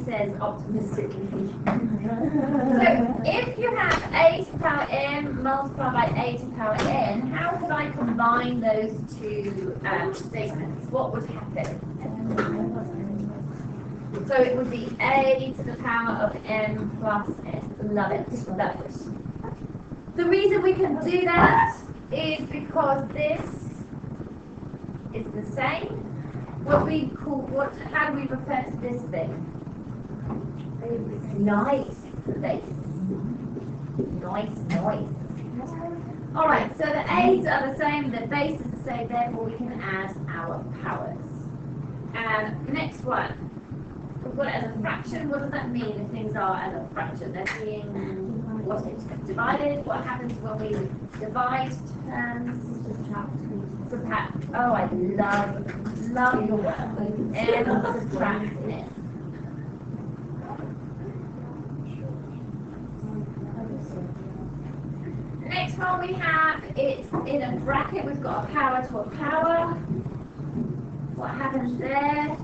says optimistically. So if you have a to the power m multiplied by a to the power n, how could I combine those two statements? What would happen? So it would be a to the power of m plus n. Love it, love it. The reason we can do that is because this is the same. What we call, how do we refer to this thing? Nice base. Nice. Alright, so the a's are the same, the base is the same, therefore we can add our powers. And next one. We've got it as a fraction. What does that mean if things are as a fraction? They're being divided. What happens when we divide terms? Subtract. Oh, I love your work. And subtract it. Next one we have, it's in a bracket. We've got a power to a power. What happens there?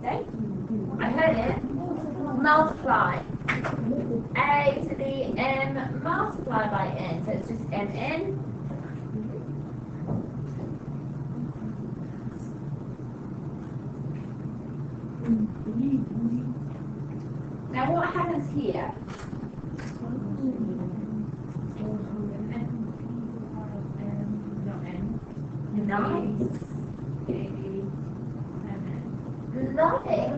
Okay. I heard it. Multiply. A to the m multiplied by n. So it's just mn. Now what happens here? Nice. Love it.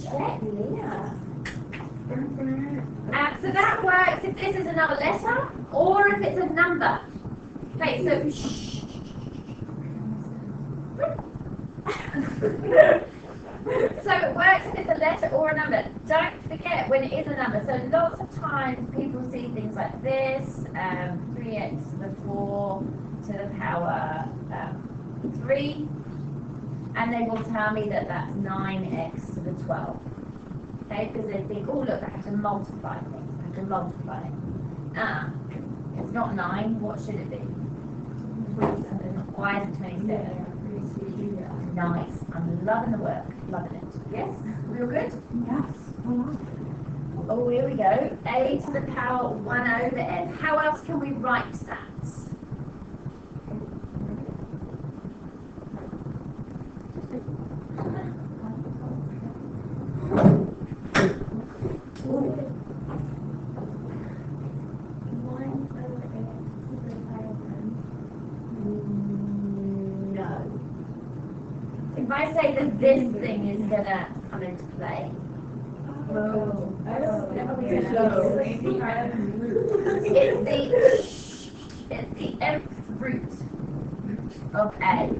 Check. So that works if this is another letter or if it's a number. Okay, so so it works if it's a letter or a number. Don't forget when it is a number. So lots of times people see things like this, 3x to the 4 to the power 3. And they will tell me that that's 9x to the 12. Okay, because they think, oh look, I have to multiply things. I have to multiply it. It's not 9. What should it be? 27. Why is it 27? Nice. I'm loving the work. Loving it. Yes? We all good? Yes. Oh, here we go. A to the power 1 over n. How else can we write that? If I say that this thing is going to come into play. It's the nth root of a.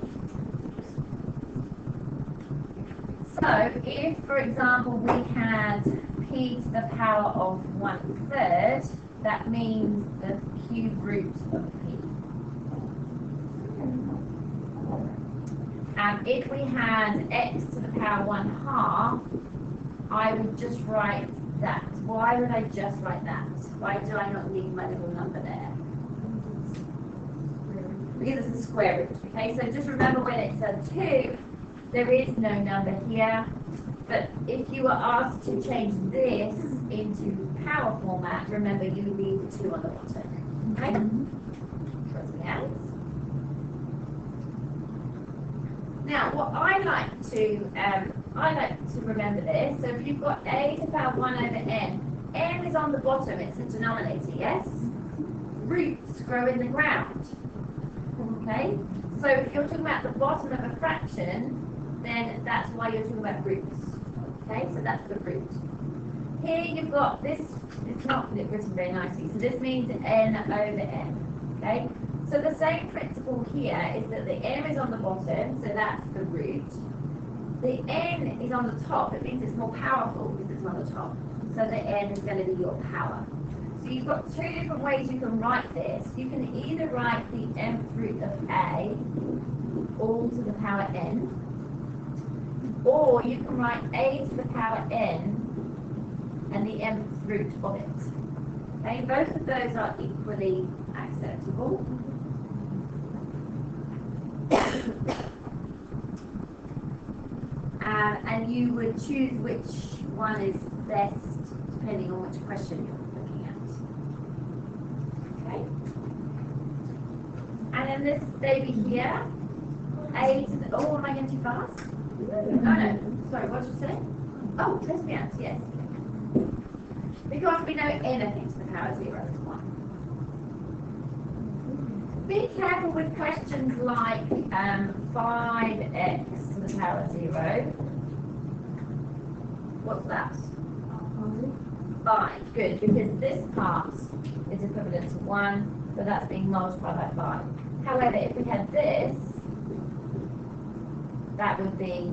So if, for example, we had p to the power of 1/3, that means the cube root of p. If we had x to the power 1/2, I would just write that. Why would I just write that? Why do I not leave my little number there? Because it's a square root. Okay, so just remember when it's a 2, there is no number here. But if you were asked to change this into power format, remember you leave the 2 on the bottom. Okay? Yes. Now, what I like to remember this. So if you've got a to the power 1 over n, n is on the bottom. It's the denominator. Yes. Roots grow in the ground. Okay. So if you're talking about the bottom of a fraction, then that's why you're talking about roots. Okay. So that's the root. Here you've got this. It's not written very nicely. So this means n over n. Okay. So the same principle here is that the m is on the bottom, so that's the root. The n is on the top. It means it's more powerful because it's on the top. So the n is going to be your power. So you've got 2 different ways you can write this. You can either write the nth root of a all to the power n, or you can write a to the power n and the nth root of it. Okay, both of those are equally acceptable. and you would choose which one is best depending on which question you're looking at. Okay? And then this baby here, a to the, oh, am I going too fast? Oh no, sorry, what did you say? Oh, lesbians, yes. Because we know anything to the power 0 is 1. Be careful with questions like 5x to the power 0. What's that? 5, good, because this part is equivalent to 1, so that's being multiplied by 5. However, if we had this, that would be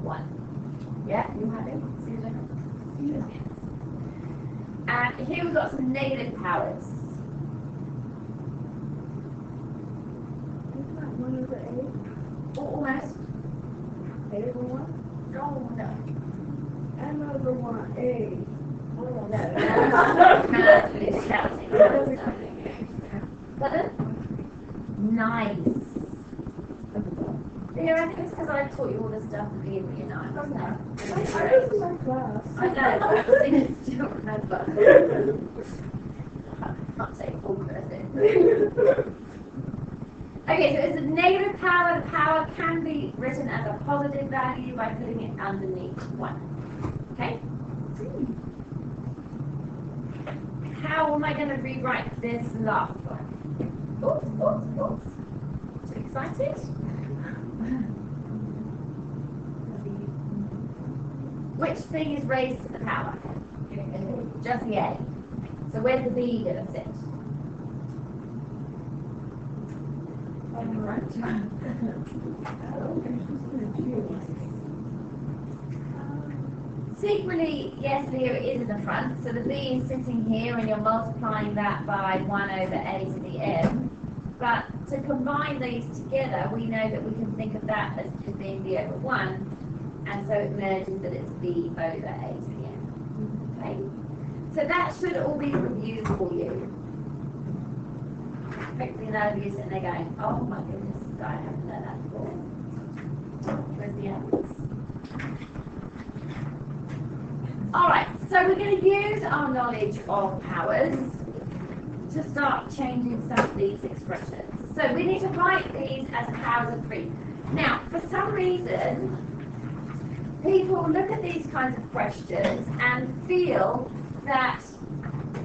1. Yeah, you happy? See the difference? Yes. And here we've got some negative powers. Isn't that 1 over 8? Almost. A over 1? Oh, no. M over 1, A. Oh, no. Madly shouting. Pardon? Nice. Yeah, I think it's because I taught you all this stuff at the beginning of year 9, wasn't it? I was in my class. I know, but I still remember. I can't say full credit. Okay, so it's a negative power. The power can be written as a positive value by putting it underneath 1. Okay? How am I going to rewrite this last one? Oops, oops, oops. Too excited? Which thing is raised to the power? Just the A. So where's the B going to sit? In the front. Secretly, yes, Leo is in the front. So the B is sitting here, and you're multiplying that by 1 over A to the M. But to combine these together, we know that we can think of that as being B over 1. And so it merges that it's B over A to the M. Okay? So that should all be reviewed for you. Hopefully none of you sitting there going, oh my goodness, I haven't done that before. Where's the others? Alright, so we're going to use our knowledge of powers to start changing some of these expressions. So we need to write these as powers of 3. Now, for some reason, people look at these kinds of questions and feel that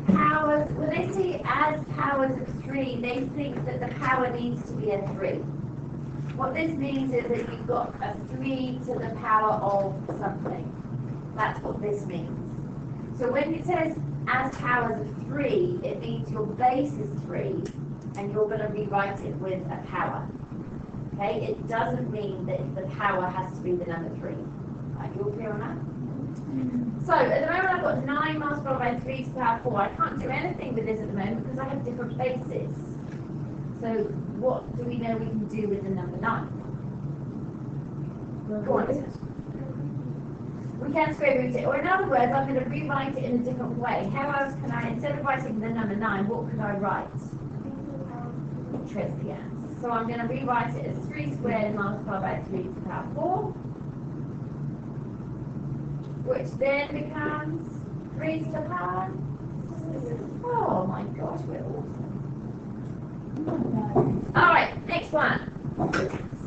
powers, when they see as powers of 3, they think that the power needs to be a 3. What this means is that you've got a 3 to the power of something. That's what this means. So when it says as powers of 3, it means your base is 3, and you're going to rewrite it with a power. Okay? It doesn't mean that the power has to be the number 3. Are you all clear on that? So at the moment I've got 9 multiplied by 3 to the power 4. I can't do anything with this at the moment because I have different bases. So what do we know we can do with the number 9? Go on. We can square root it. Or in other words, I'm going to rewrite it in a different way. How else can I, instead of writing the number 9, what could I write? Trillions. So I'm going to rewrite it as 3 squared multiplied by 3 to the power 4. Which then becomes 3 to the power. Oh my gosh, we're awesome. Alright, next one.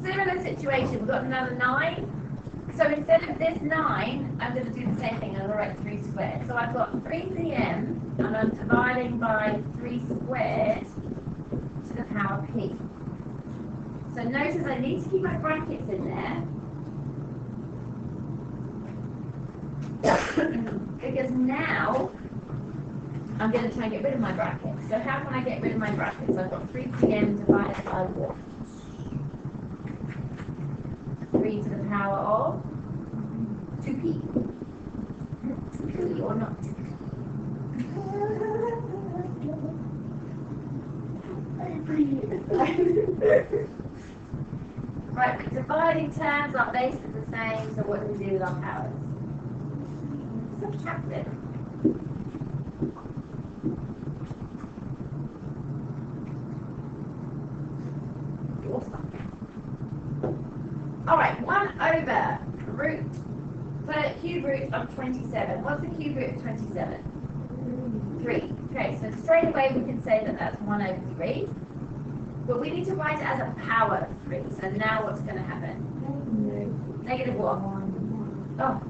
Similar situation, we've got another 9. So instead of this 9, I'm going to do the same thing, I'm going to write 3 squared. So I've got 3pm, and I'm dividing by 3 squared to the power p. So notice I need to keep my brackets in there. Because now I'm going to try and get rid of my brackets. So how can I get rid of my brackets? I've got 3pm divided by what? 3 to the power of 2p. 2p or not 2p? Right, but dividing terms, our base is the same, so what do we do with our powers? Subtract it. Awesome. Alright, 1 over root cube root of 27? What's the cube root of 27? 3. Okay, so straight away we can say that that's 1 over 3. But we need to write it as a power of 3. So now what's going to happen? Negative what? Oh,